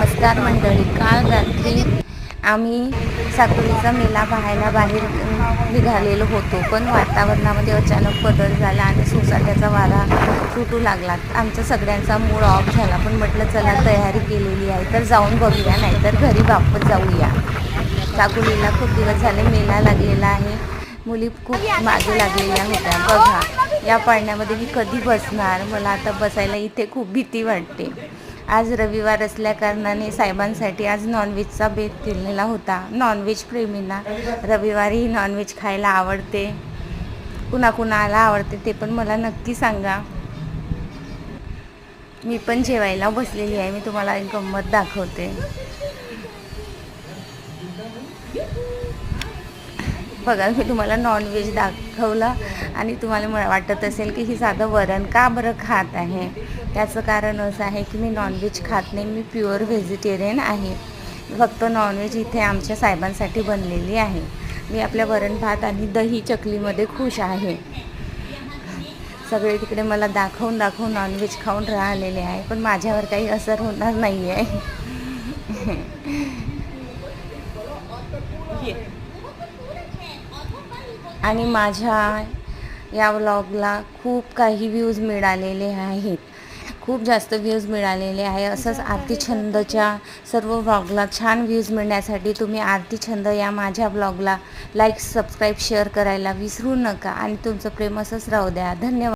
नमस्कार मंडळी, काल रात्री आम्ही साकोलीचा मेळा पाहायला बाहेर निघालेलो होतो, पण वातावरणामध्ये अचानक बदल झाला आणि सोसाट्याचा वारा सुटू लागला. आमचा सगळ्यांचा मूड ऑफ झाला, पण म्हटलं चला तयारी केलेली आहे तर जाऊन बघूया, नाहीतर घरी वापस जाऊया. साकोलीला खूप दिवस झाले मेळा लागलेला आहे. मुली खूप मागे लागलेल्या होत्या. बघा, या पाळण्यामध्ये मी कधी बसणार? मला आता बसायला इथे खूप भीती वाटते. आज रविवार असल्याकारणाने साहेबांसाठी आज नॉनव्हेजचा बेत केलेला होता. नॉनव्हेज प्रेमींना रविवारी नॉनव्हेज खायला आवडते. कुणाकुणाला आवडते ते पण मला नक्की सांगा. मी पण जेवायला बसलेली आहे. मी तुम्हाला एक गंमत दाखवते. बघा, मी तुम्हाला नॉनव्हेज दाखवलं आणि तुम्हाला वाटत असेल की ही साधं वरण का बरं खात आहे. त्याचं कारण असं आहे की मी नॉनव्हेज खात नाही. मी प्युअर व्हेजिटेरियन आहे. फक्त नॉनव्हेज इथे आमच्या साहेबांसाठी बनलेली आहे. मी आपल्या वरण भात आणि दही चकलीमध्ये खुश आहे. सगळे तिकडे मला दाखवून नॉनव्हेज खाऊन राहिलेले आहे, पण माझ्यावर काही असर होणार नाही आहे. आणि माझ्या या व्लॉगला खूप काही व्ह्यूज मिळालेले आहेत. खूप जास्त व्ह्यूज मिळालेले आहे. असंच आरती छंदच्या सर्व व्लॉगला छान व्ह्यूज मिळण्यासाठी तुम्ही आरती छंद या माझ्या व्लॉगला लाईक, सबस्क्राईब, शेअर करायला विसरू नका आणि तुमचं प्रेम असंच राहू द्या. धन्यवाद.